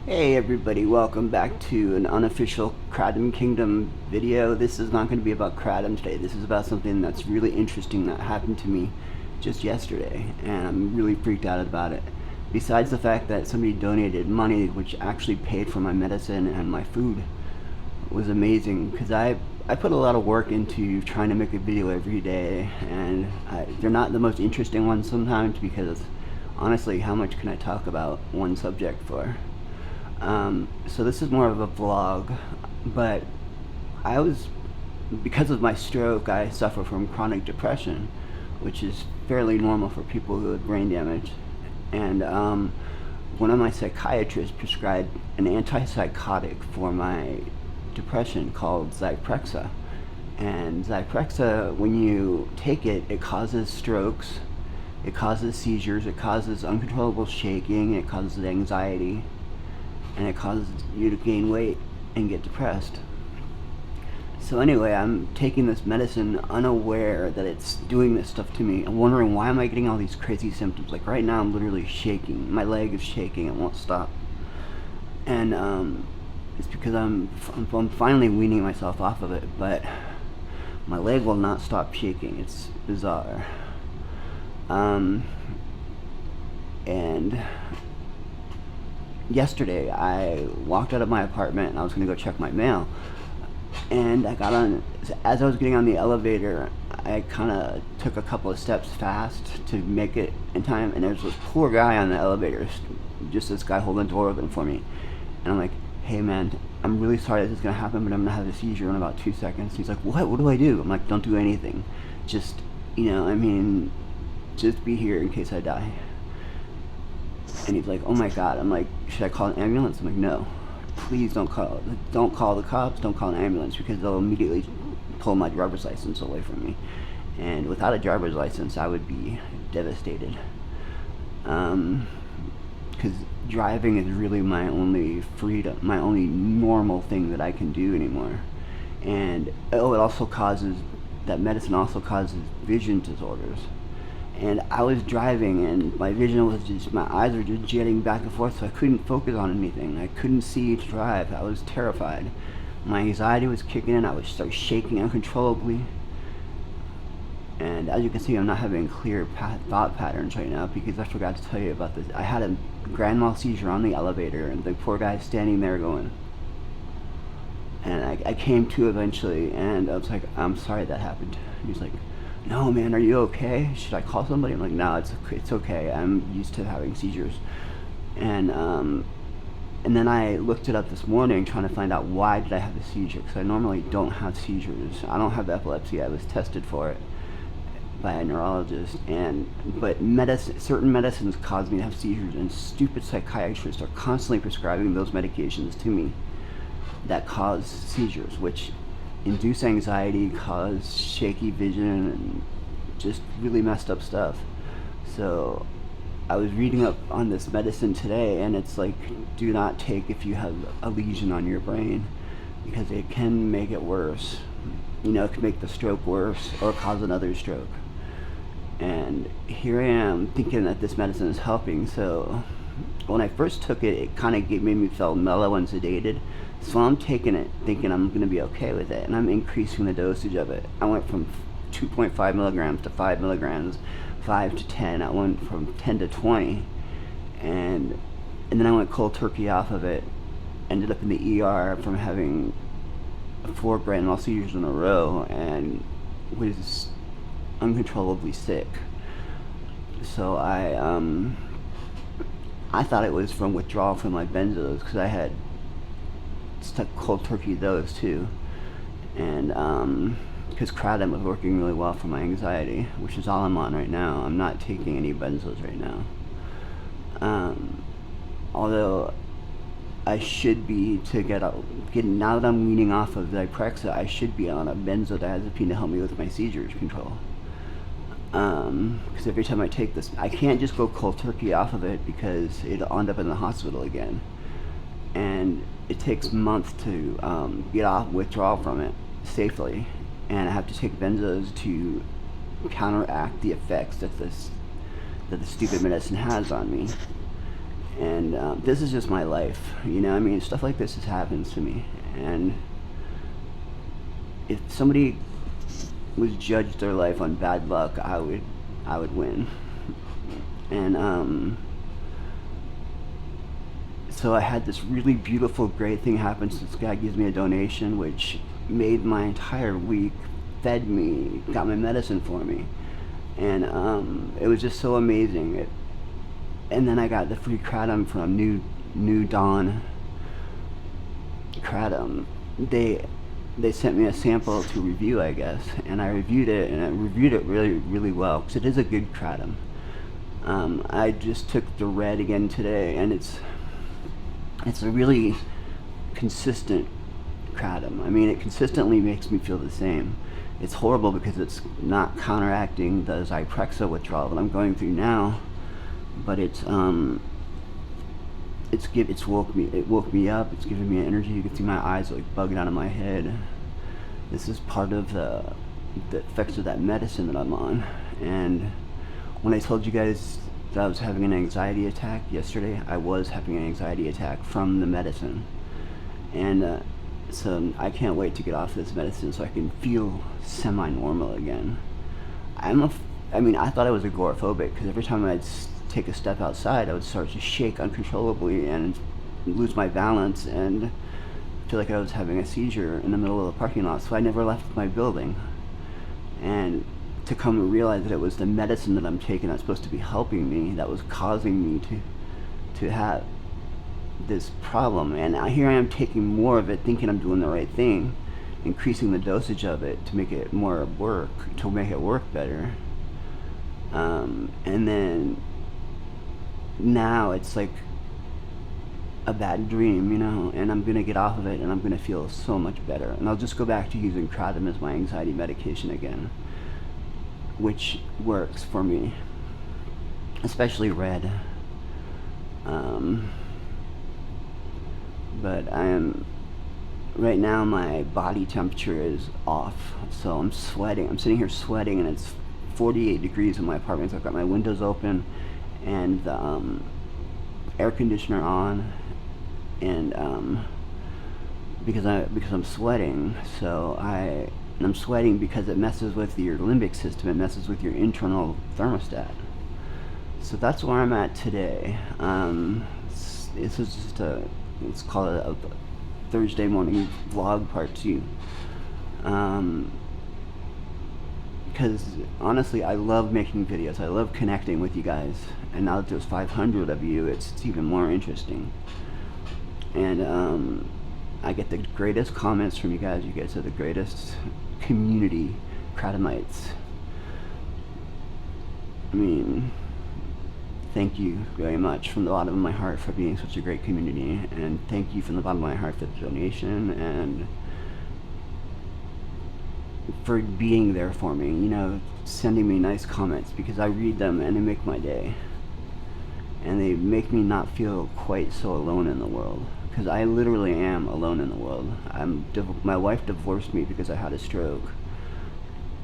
Hey everybody, welcome back to an unofficial Kratom Kingdom video. This is not going to be about Kratom today. This is about something that's really interesting that happened to me just yesterday, and I'm really freaked out about it. Besides the fact that somebody donated money, which actually paid for my medicine and my food, was amazing because I put a lot of work into trying to make a video every day, and they're not the most interesting ones sometimes because honestly, how much can I talk about one subject for? So this is more of a vlog, but I was, because of my stroke, I suffer from chronic depression, which is fairly normal for people who have brain damage. And one of my psychiatrists prescribed an antipsychotic for my depression called Zyprexa. And Zyprexa, when you take it, it causes strokes, it causes seizures, it causes uncontrollable shaking, it causes anxiety, and it causes you to gain weight and get depressed. So anyway, I'm taking this medicine unaware that it's doing this stuff to me. I'm wondering, why am I getting all these crazy symptoms? Like right now I'm literally shaking. My leg is shaking, it won't stop. And it's because I'm finally weaning myself off of it, but my leg will not stop shaking. It's bizarre. And yesterday I walked out of my apartment and I was going to go check my mail, and I got on, as I was getting on the elevator, I kind of took a couple of steps fast to make it in time, and there's this poor guy on the elevator, just this guy holding the door open for me, and I'm like, hey man, I'm really sorry this is going to happen, but I'm going to have a seizure in about 2 seconds. He's like, what do I do? I'm like, don't do anything, just, just be here in case I die. And he's like, oh my god. I'm like, should I call an ambulance? I'm like, no, please don't call the cops, don't call an ambulance, because they'll immediately pull my driver's license away from me, and without a driver's license I would be devastated, because driving is really my only freedom, my only normal thing that I can do anymore. And it also causes, that medicine also causes vision disorders. And I was driving and my vision was just, my eyes were just jetting back and forth, so I couldn't focus on anything. I couldn't see to drive. I was terrified. My anxiety was kicking in. I would start shaking uncontrollably. And as you can see, I'm not having clear thought patterns right now because I forgot to tell you about this. I had a grand mal seizure on the elevator, and the poor guy standing there going, and I came to eventually, and I was like, I'm sorry that happened. And he's like, no man, are you okay? Should I call somebody? I'm like, no, it's okay. I'm used to having seizures. And then I looked it up this morning trying to find out why did I have a seizure, because I normally don't have seizures. I don't have epilepsy. I was tested for it by a neurologist, but certain medicines cause me to have seizures, and stupid psychiatrists are constantly prescribing those medications to me that cause seizures, which induce anxiety, cause shaky vision, and just really messed up stuff. So I was reading up on this medicine today, and it's like, do not take if you have a lesion on your brain, because it can make it worse. It can make the stroke worse or cause another stroke. And here I am thinking that this medicine is helping. So when I first took it, it kind of made me feel mellow and sedated. So I'm taking it thinking I'm going to be okay with it, and I'm increasing the dosage of it. I went from 2.5 milligrams to 5 milligrams, 5 to 10. I went from 10 to 20, and then I went cold turkey off of it. Ended up in the ER from having 4 grand mal seizures in a row, and was uncontrollably sick. So I thought it was from withdrawal from my benzos, because I had stuck cold turkey those too, and because Kratom was working really well for my anxiety, which is all I'm on right now. I'm not taking any benzos right now, although I should be, now that I'm weaning off of Zyprexa, I should be on a benzodiazepine to help me with my seizures control, because every time I take this, I can't just go cold turkey off of it because it'll end up in the hospital again, and it takes months to get off withdrawal from it safely, and I have to take benzos to counteract the effects that the stupid medicine has on me. And this is just my life, you know. I mean, stuff like this just happens to me, and if somebody was judged their life on bad luck, I would win. And so I had this really beautiful, great thing happen. So this guy gives me a donation, which made my entire week, fed me, got my medicine for me, and it was just so amazing. And then I got the free kratom from New Dawn Kratom. They sent me a sample to review, I guess, and I reviewed it, and I reviewed it really, really well, because it is a good kratom. I just took the red again today, and it's a really consistent kratom. I mean, it consistently makes me feel the same. It's horrible because it's not counteracting the Zyprexa withdrawal that I'm going through now, but it woke me up. It's giving me energy. You can see my eyes like bugging out of my head. This is part of the effects of that medicine that I'm on. And when I told you guys that I was having an anxiety attack yesterday, I was having an anxiety attack from the medicine. And so I can't wait to get off this medicine so I can feel semi-normal again. I thought I was agoraphobic, because every time I'd take a step outside, I would start to shake uncontrollably and lose my balance and feel like I was having a seizure in the middle of the parking lot. So I never left my building. And to come and realize that it was the medicine that I'm taking that's supposed to be helping me that was causing me to have this problem. And here I am taking more of it, thinking I'm doing the right thing, increasing the dosage of it to make it work better. And then now it's like a bad dream, you know, and I'm gonna get off of it and I'm gonna feel so much better. And I'll just go back to using kratom as my anxiety medication again, which works for me, especially red. But right now my body temperature is off, so I'm sweating. I'm sitting here sweating, and it's 48 degrees in my apartment. So I've got my windows open and the air conditioner on, and because I'm sweating, and I'm sweating because it messes with your limbic system. It messes with your internal thermostat. So that's where I'm at today. This is just it's called a Thursday morning vlog part 2. Because honestly, I love making videos. I love connecting with you guys. And now that there's 500 of you, it's even more interesting. And I get the greatest comments from you guys. You guys are the greatest community kratomites. I mean, thank you very much from the bottom of my heart for being such a great community. And thank you from the bottom of my heart for the donation and for being there for me, you know, sending me nice comments, because I read them and they make my day. And they make me not feel quite so alone in the world, because I literally am alone in the world. My wife divorced me because I had a stroke,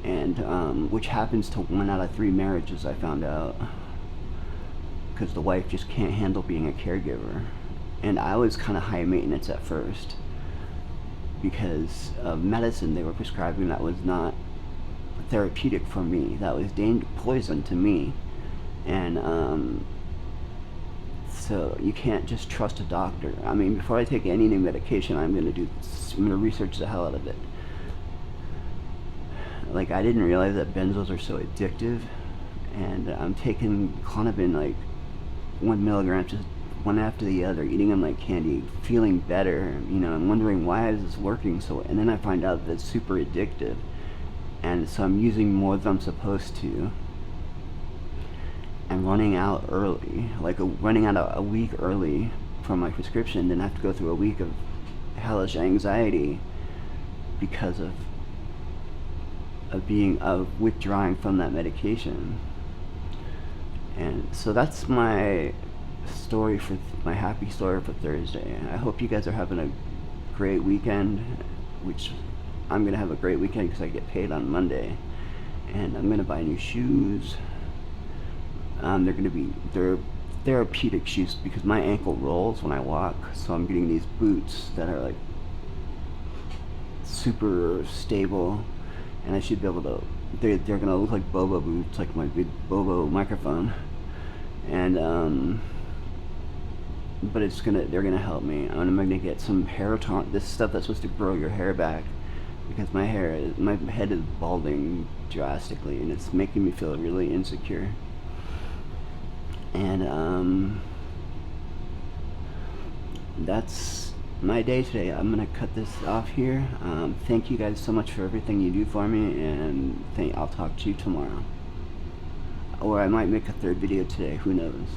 and which happens to 1 out of 3 marriages, I found out, because the wife just can't handle being a caregiver. And I was kind of high maintenance at first because of medicine they were prescribing that was not therapeutic for me, that was poison to me. And so you can't just trust a doctor. I mean, before I take any new medication, I'm gonna research the hell out of it. Like, I didn't realize that benzos are so addictive, and I'm taking Klonopin like 1 milligram, just one after the other, eating them like candy, feeling better, you know, and wondering why is this working so. And then I find out that it's super addictive, and so I'm using more than I'm supposed to. I'm running out early, running out a week early from my prescription, then I have to go through a week of hellish anxiety because of withdrawing from that medication. And so that's my happy story for Thursday. I hope you guys are having a great weekend, which I'm gonna have a great weekend because I get paid on Monday, and I'm gonna buy new shoes. They're therapeutic shoes because my ankle rolls when I walk, so I'm getting these boots that are like super stable, and I should be able to. They're gonna look like Bobo boots, like my big Bobo microphone, and but they're gonna help me. I'm gonna get some hair this stuff that's supposed to grow your hair back, because my head is balding drastically, and it's making me feel really insecure. And that's my day today. I'm gonna cut this off here. Thank you guys so much for everything you do for me, and I'll talk to you tomorrow, or I might make a third video today. Who knows?